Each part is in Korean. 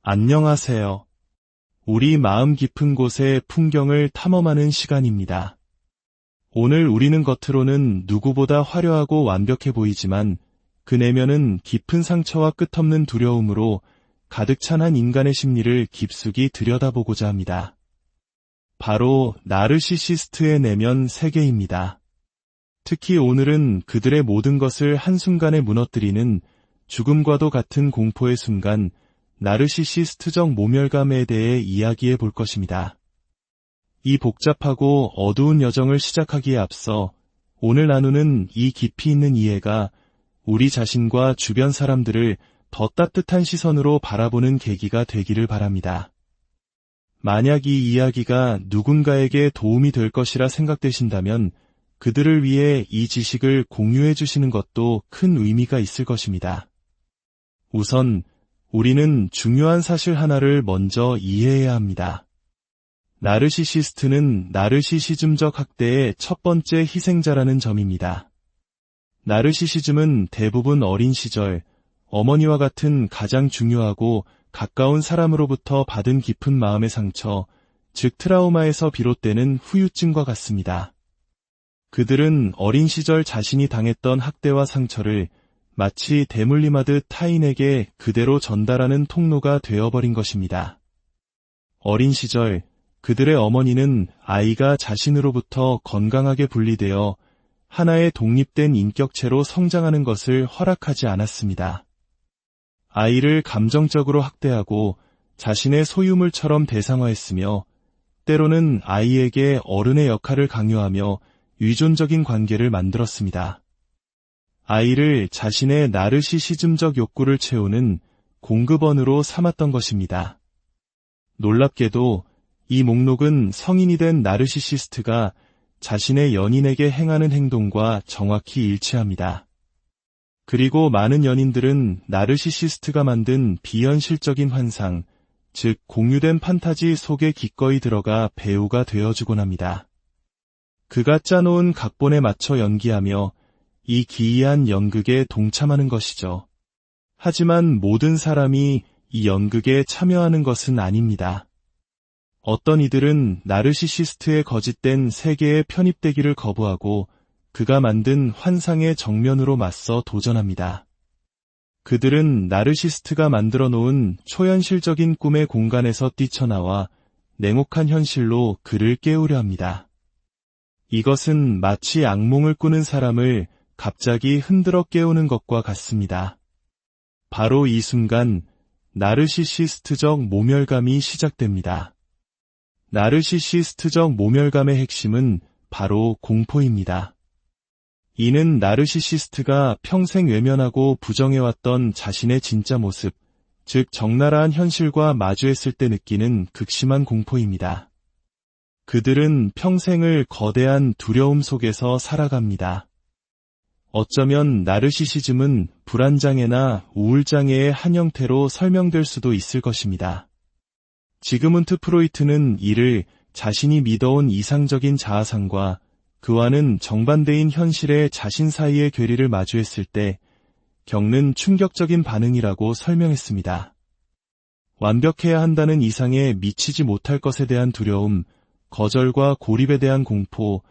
안녕하세요. 우리 마음 깊은 곳의 풍경을 탐험하는 시간입니다. 오늘 우리는 겉으로는 누구보다 화려하고 완벽해 보이지만 그 내면은 깊은 상처와 끝없는 두려움으로 가득 찬 한 인간의 심리를 깊숙이 들여다보고자 합니다. 바로 나르시시스트의 내면 세계입니다. 특히 오늘은 그들의 모든 것을 한순간에 무너뜨리는 죽음과도 같은 공포의 순간, 나르시시스트적 모멸감에 대해 이야기해 볼 것입니다. 이 복잡하고 어두운 여정을 시작하기에 앞서 오늘 나누는 이 깊이 있는 이해가 우리 자신과 주변 사람들을 더 따뜻한 시선으로 바라보는 계기가 되기를 바랍니다. 만약 이 이야기가 누군가에게 도움이 될 것이라 생각되신다면 그들을 위해 이 지식을 공유해 주시는 것도 큰 의미가 있을 것입니다. 우선 우리는 중요한 사실 하나를 먼저 이해해야 합니다. 나르시시스트는 나르시시즘적 학대의 첫 번째 희생자라는 점입니다. 나르시시즘은 대부분 어린 시절, 어머니와 같은 가장 중요하고 가까운 사람으로부터 받은 깊은 마음의 상처, 즉 트라우마에서 비롯되는 후유증과 같습니다. 그들은 어린 시절 자신이 당했던 학대와 상처를 마치 대물림하듯 타인에게 그대로 전달하는 통로가 되어버린 것입니다. 어린 시절 그들의 어머니는 아이가 자신으로부터 건강하게 분리되어 하나의 독립된 인격체로 성장하는 것을 허락하지 않았습니다. 아이를 감정적으로 학대하고 자신의 소유물처럼 대상화했으며 때로는 아이에게 어른의 역할을 강요하며 의존적인 관계를 만들었습니다. 아이를 자신의 나르시시즘적 욕구를 채우는 공급원으로 삼았던 것입니다. 놀랍게도 이 목록은 성인이 된 나르시시스트가 자신의 연인에게 행하는 행동과 정확히 일치합니다. 그리고 많은 연인들은 나르시시스트가 만든 비현실적인 환상, 즉 공유된 판타지 속에 기꺼이 들어가 배우가 되어주곤 합니다. 그가 짜놓은 각본에 맞춰 연기하며 이 기이한 연극에 동참하는 것이죠. 하지만 모든 사람이 이 연극에 참여하는 것은 아닙니다. 어떤 이들은 나르시시스트의 거짓된 세계에 편입되기를 거부하고 그가 만든 환상의 정면으로 맞서 도전합니다. 그들은 나르시스트가 만들어 놓은 초현실적인 꿈의 공간에서 뛰쳐나와 냉혹한 현실로 그를 깨우려 합니다. 이것은 마치 악몽을 꾸는 사람을 갑자기 흔들어 깨우는 것과 같습니다. 바로 이 순간 나르시시스트적 모멸감이 시작됩니다. 나르시시스트적 모멸감의 핵심은 바로 공포입니다. 이는 나르시시스트가 평생 외면하고 부정해왔던 자신의 진짜 모습, 즉 적나라한 현실과 마주했을 때 느끼는 극심한 공포입니다. 그들은 평생을 거대한 두려움 속에서 살아갑니다. 어쩌면 나르시시즘은 불안장애나 우울장애의 한 형태로 설명될 수도 있을 것입니다. 지그문트 프로이트는 이를 자신이 믿어온 이상적인 자아상과 그와는 정반대인 현실의 자신 사이의 괴리를 마주했을 때 겪는 충격적인 반응이라고 설명했습니다. 완벽해야 한다는 이상에 미치지 못할 것에 대한 두려움, 거절과 고립에 대한 공포,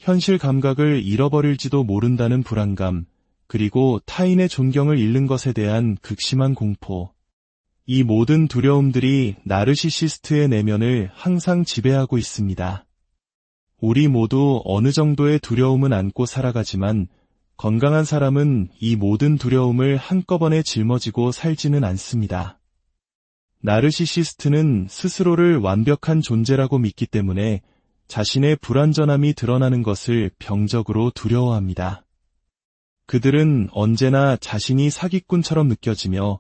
현실 감각을 잃어버릴지도 모른다는 불안감, 그리고 타인의 존경을 잃는 것에 대한 극심한 공포. 이 모든 두려움들이 나르시시스트의 내면을 항상 지배하고 있습니다. 우리 모두 어느 정도의 두려움은 안고 살아가지만 건강한 사람은 이 모든 두려움을 한꺼번에 짊어지고 살지는 않습니다. 나르시시스트는 스스로를 완벽한 존재라고 믿기 때문에 자신의 불완전함이 드러나는 것을 병적으로 두려워합니다. 그들은 언제나 자신이 사기꾼처럼 느껴지며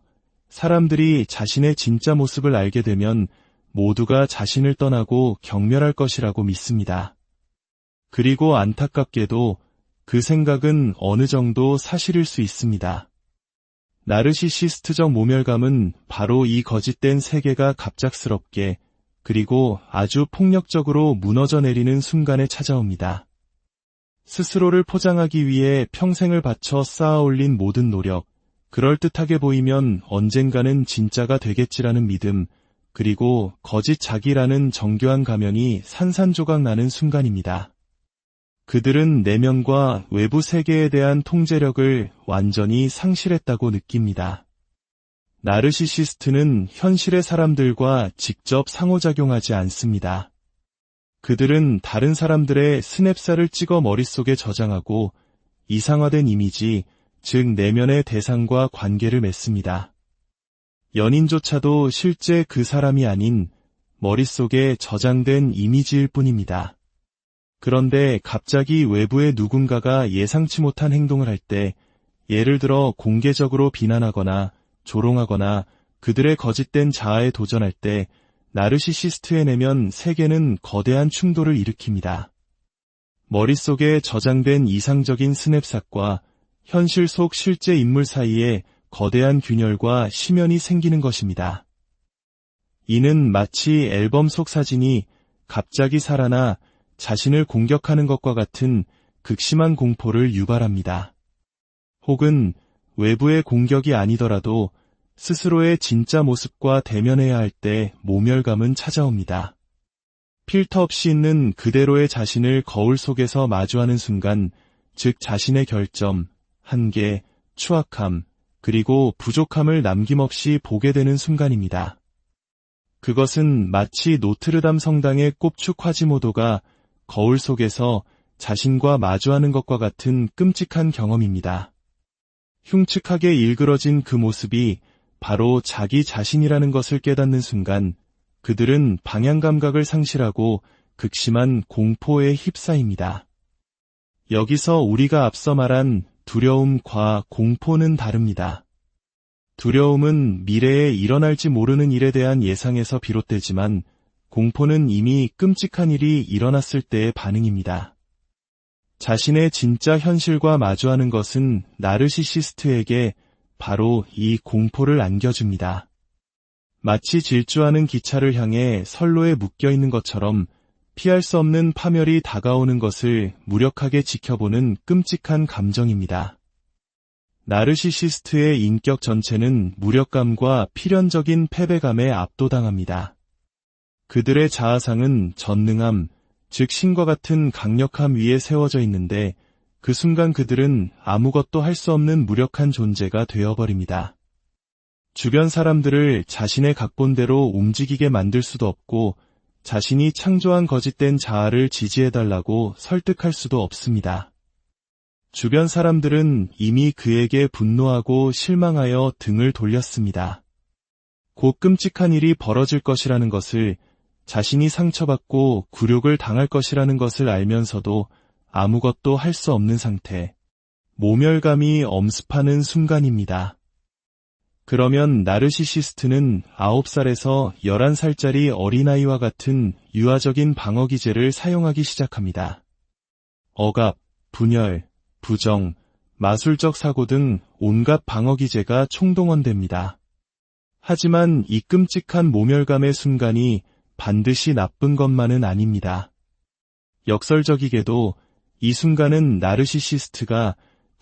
사람들이 자신의 진짜 모습을 알게 되면 모두가 자신을 떠나고 경멸할 것이라고 믿습니다. 그리고 안타깝게도 그 생각은 어느 정도 사실일 수 있습니다. 나르시시스트적 모멸감은 바로 이 거짓된 세계가 갑작스럽게 그리고 아주 폭력적으로 무너져 내리는 순간에 찾아옵니다. 스스로를 포장하기 위해 평생을 바쳐 쌓아 올린 모든 노력, 그럴듯하게 보이면 언젠가는 진짜가 되겠지라는 믿음, 그리고 거짓 자기라는 정교한 가면이 산산조각 나는 순간입니다. 그들은 내면과 외부 세계에 대한 통제력을 완전히 상실했다고 느낍니다. 나르시시스트는 현실의 사람들과 직접 상호작용하지 않습니다. 그들은 다른 사람들의 스냅사를 찍어 머릿속에 저장하고 이상화된 이미지, 즉 내면의 대상과 관계를 맺습니다. 연인조차도 실제 그 사람이 아닌 머릿속에 저장된 이미지일 뿐입니다. 그런데 갑자기 외부의 누군가가 예상치 못한 행동을 할 때, 예를 들어 공개적으로 비난하거나 조롱하거나 그들의 거짓된 자아에 도전할 때 나르시시스트의 내면 세계는 거대한 충돌을 일으킵니다. 머릿속에 저장된 이상적인 스냅샷과 현실 속 실제 인물 사이에 거대한 균열과 심연이 생기는 것입니다. 이는 마치 앨범 속 사진이 갑자기 살아나 자신을 공격하는 것과 같은 극심한 공포를 유발합니다. 혹은 외부의 공격이 아니더라도 스스로의 진짜 모습과 대면해야 할 때 모멸감은 찾아옵니다. 필터 없이 있는 그대로의 자신을 거울 속에서 마주하는 순간, 즉 자신의 결점, 한계, 추악함, 그리고 부족함을 남김없이 보게 되는 순간입니다. 그것은 마치 노트르담 성당의 꼽축 화지모도가 거울 속에서 자신과 마주하는 것과 같은 끔찍한 경험입니다. 흉측하게 일그러진 그 모습이 바로 자기 자신이라는 것을 깨닫는 순간 그들은 방향 감각을 상실하고 극심한 공포에 휩싸입니다. 여기서 우리가 앞서 말한 두려움과 공포는 다릅니다. 두려움은 미래에 일어날지 모르는 일에 대한 예상에서 비롯되지만 공포는 이미 끔찍한 일이 일어났을 때의 반응입니다. 자신의 진짜 현실과 마주하는 것은 나르시시스트에게 바로 이 공포를 안겨줍니다. 마치 질주하는 기차를 향해 선로에 묶여있는 것처럼 피할 수 없는 파멸이 다가오는 것을 무력하게 지켜보는 끔찍한 감정입니다. 나르시시스트의 인격 전체는 무력감과 필연적인 패배감에 압도당합니다. 그들의 자아상은 전능함, 즉 신과 같은 강력함 위에 세워져 있는데 그 순간 그들은 아무것도 할 수 없는 무력한 존재가 되어버립니다. 주변 사람들을 자신의 각본대로 움직이게 만들 수도 없고 자신이 창조한 거짓된 자아를 지지해달라고 설득할 수도 없습니다. 주변 사람들은 이미 그에게 분노하고 실망하여 등을 돌렸습니다. 곧 끔찍한 일이 벌어질 것이라는 것을, 자신이 상처받고 굴욕을 당할 것이라는 것을 알면서도 아무것도 할 수 없는 상태, 모멸감이 엄습하는 순간입니다. 그러면 나르시시스트는 9살에서 11살짜리 어린아이와 같은 유아적인 방어기제를 사용하기 시작합니다. 억압, 분열, 부정, 마술적 사고 등 온갖 방어기제가 총동원됩니다. 하지만 이 끔찍한 모멸감의 순간이 반드시 나쁜 것만은 아닙니다. 역설적이게도 이 순간은 나르시시스트가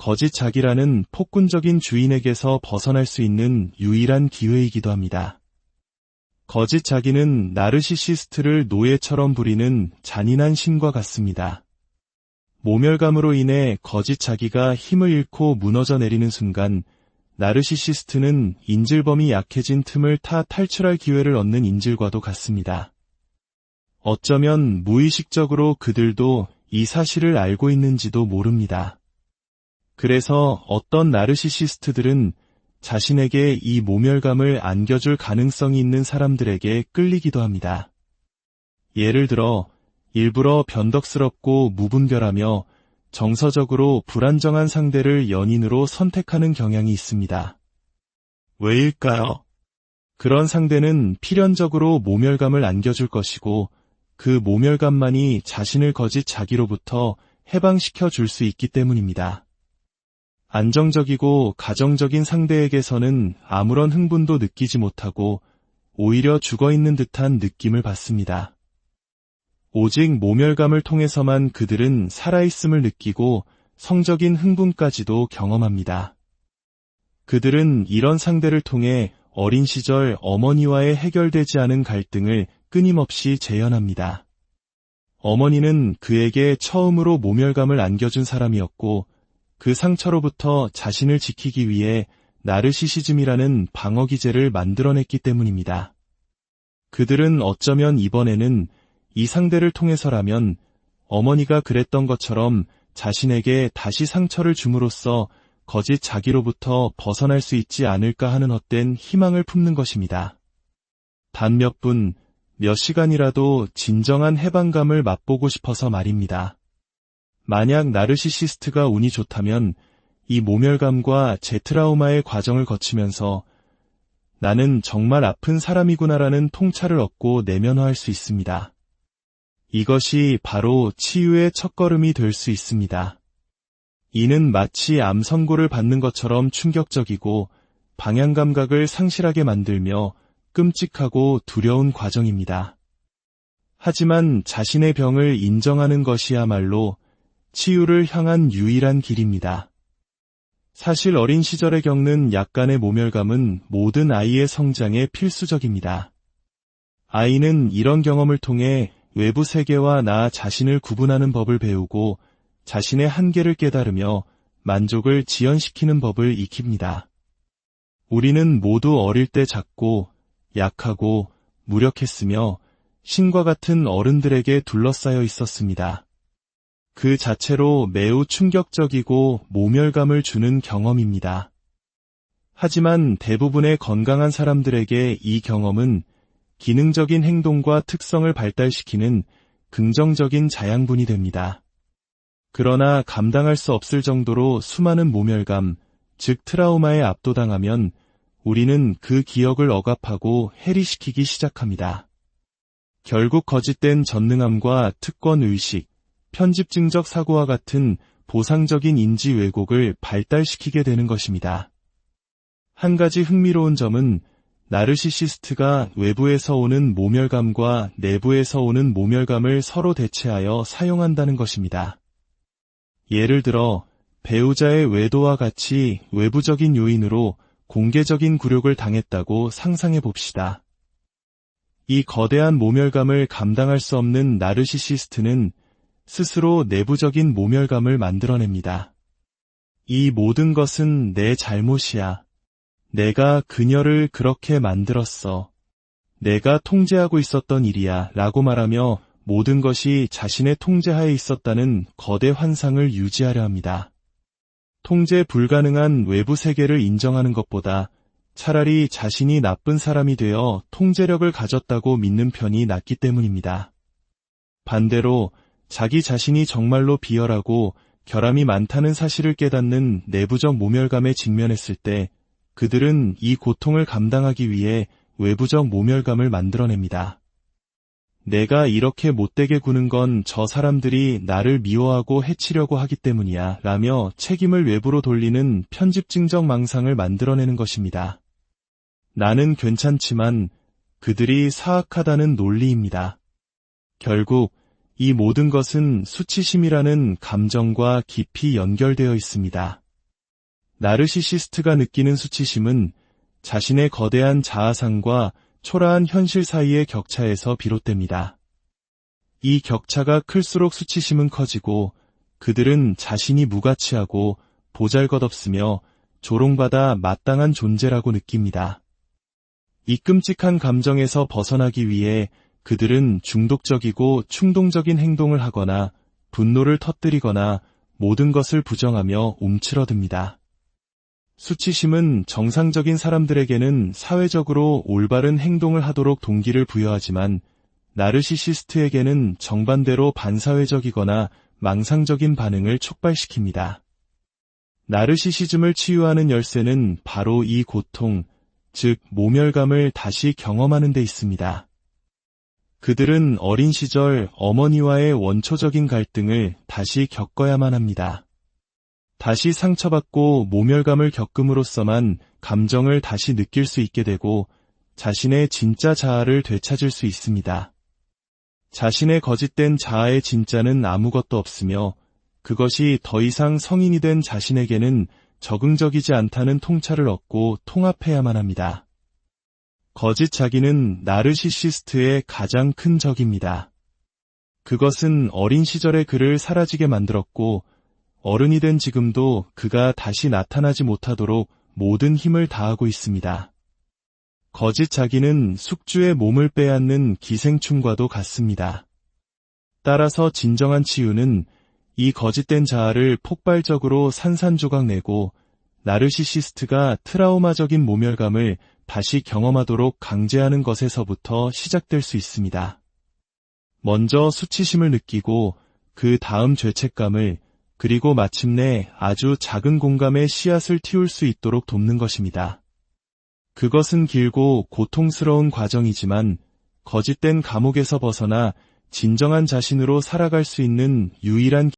거짓 자기라는 폭군적인 주인에게서 벗어날 수 있는 유일한 기회이기도 합니다. 거짓 자기는 나르시시스트를 노예처럼 부리는 잔인한 신과 같습니다. 모멸감으로 인해 거짓 자기가 힘을 잃고 무너져 내리는 순간 나르시시스트는 인질범이 약해진 틈을 타 탈출할 기회를 얻는 인질과도 같습니다. 어쩌면 무의식적으로 그들도 이 사실을 알고 있는지도 모릅니다. 그래서 어떤 나르시시스트들은 자신에게 이 모멸감을 안겨줄 가능성이 있는 사람들에게 끌리기도 합니다. 예를 들어 일부러 변덕스럽고 무분별하며 정서적으로 불안정한 상대를 연인으로 선택하는 경향이 있습니다. 왜일까요? 그런 상대는 필연적으로 모멸감을 안겨줄 것이고 그 모멸감만이 자신을 거짓 자기로부터 해방시켜 줄 수 있기 때문입니다. 안정적이고 가정적인 상대에게서는 아무런 흥분도 느끼지 못하고 오히려 죽어있는 듯한 느낌을 받습니다. 오직 모멸감을 통해서만 그들은 살아있음을 느끼고 성적인 흥분까지도 경험합니다. 그들은 이런 상대를 통해 어린 시절 어머니와의 해결되지 않은 갈등을 끊임없이 재현합니다. 어머니는 그에게 처음으로 모멸감을 안겨준 사람이었고 그 상처로부터 자신을 지키기 위해 나르시시즘이라는 방어 기제를 만들어냈기 때문입니다. 그들은 어쩌면 이번에는 이 상대를 통해서라면 어머니가 그랬던 것처럼 자신에게 다시 상처를 줌으로써 거짓 자기로부터 벗어날 수 있지 않을까 하는 헛된 희망을 품는 것입니다. 단 몇 분, 몇 시간이라도 진정한 해방감을 맛보고 싶어서 말입니다. 만약 나르시시스트가 운이 좋다면 이 모멸감과 재트라우마의 과정을 거치면서 나는 정말 아픈 사람이구나라는 통찰을 얻고 내면화할 수 있습니다. 이것이 바로 치유의 첫걸음이 될 수 있습니다. 이는 마치 암 선고를 받는 것처럼 충격적이고 방향 감각을 상실하게 만들며 끔찍하고 두려운 과정입니다. 하지만 자신의 병을 인정하는 것이야말로 치유를 향한 유일한 길입니다. 사실 어린 시절에 겪는 약간의 모멸감은 모든 아이의 성장에 필수적입니다. 아이는 이런 경험을 통해 외부 세계와 나 자신을 구분하는 법을 배우고 자신의 한계를 깨달으며 만족을 지연시키는 법을 익힙니다. 우리는 모두 어릴 때 작고 약하고 무력했으며 신과 같은 어른들에게 둘러싸여 있었습니다. 그 자체로 매우 충격적이고 모멸감을 주는 경험입니다. 하지만 대부분의 건강한 사람들에게 이 경험은 기능적인 행동과 특성을 발달시키는 긍정적인 자양분이 됩니다. 그러나 감당할 수 없을 정도로 수많은 모멸감, 즉 트라우마에 압도당하면 우리는 그 기억을 억압하고 해리시키기 시작합니다. 결국 거짓된 전능함과 특권의식, 편집증적 사고와 같은 보상적인 인지 왜곡을 발달시키게 되는 것입니다. 한 가지 흥미로운 점은 나르시시스트가 외부에서 오는 모멸감과 내부에서 오는 모멸감을 서로 대체하여 사용한다는 것입니다. 예를 들어 배우자의 외도와 같이 외부적인 요인으로 공개적인 굴욕을 당했다고 상상해 봅시다. 이 거대한 모멸감을 감당할 수 없는 나르시시스트는 스스로 내부적인 모멸감을 만들어냅니다. 이 모든 것은 내 잘못이야. 내가 그녀를 그렇게 만들었어. 내가 통제하고 있었던 일이야 라고 말하며 모든 것이 자신의 통제하에 있었다는 거대 환상을 유지하려 합니다. 통제 불가능한 외부 세계를 인정하는 것보다 차라리 자신이 나쁜 사람이 되어 통제력을 가졌다고 믿는 편이 낫기 때문입니다. 반대로 자기 자신이 정말로 비열하고 결함이 많다는 사실을 깨닫는 내부적 모멸감에 직면했을 때 그들은 이 고통을 감당하기 위해 외부적 모멸감을 만들어냅니다. 내가 이렇게 못되게 구는 건 저 사람들이 나를 미워하고 해치려고 하기 때문이야 라며 책임을 외부로 돌리는 편집증적 망상을 만들어내는 것입니다. 나는 괜찮지만 그들이 사악하다는 논리입니다. 결국 이 모든 것은 수치심이라는 감정과 깊이 연결되어 있습니다. 나르시시스트가 느끼는 수치심은 자신의 거대한 자아상과 초라한 현실 사이의 격차에서 비롯됩니다. 이 격차가 클수록 수치심은 커지고 그들은 자신이 무가치하고 보잘것없으며 조롱받아 마땅한 존재라고 느낍니다. 이 끔찍한 감정에서 벗어나기 위해 그들은 중독적이고 충동적인 행동을 하거나 분노를 터뜨리거나 모든 것을 부정하며 움츠러듭니다. 수치심은 정상적인 사람들에게는 사회적으로 올바른 행동을 하도록 동기를 부여하지만 나르시시스트에게는 정반대로 반사회적이거나 망상적인 반응을 촉발시킵니다. 나르시시즘을 치유하는 열쇠는 바로 이 고통, 즉 모멸감을 다시 경험하는 데 있습니다. 그들은 어린 시절 어머니와의 원초적인 갈등을 다시 겪어야만 합니다. 다시 상처받고 모멸감을 겪음으로써만 감정을 다시 느낄 수 있게 되고 자신의 진짜 자아를 되찾을 수 있습니다. 자신의 거짓된 자아의 진짜는 아무것도 없으며 그것이 더 이상 성인이 된 자신에게는 적응적이지 않다는 통찰을 얻고 통합해야만 합니다. 거짓 자기는 나르시시스트의 가장 큰 적입니다. 그것은 어린 시절의 그를 사라지게 만들었고 어른이 된 지금도 그가 다시 나타나지 못하도록 모든 힘을 다하고 있습니다. 거짓 자기는 숙주의 몸을 빼앗는 기생충과도 같습니다. 따라서 진정한 치유는 이 거짓된 자아를 폭발적으로 산산조각 내고 나르시시스트가 트라우마적인 모멸감을 다시 경험하도록 강제하는 것에서부터 시작될 수 있습니다. 먼저 수치심을 느끼고 그 다음 죄책감을 그리고 마침내 아주 작은 공감의 씨앗을 틔울 수 있도록 돕는 것입니다. 그것은 길고 고통스러운 과정이지만 거짓된 감옥에서 벗어나 진정한 자신으로 살아갈 수 있는 유일한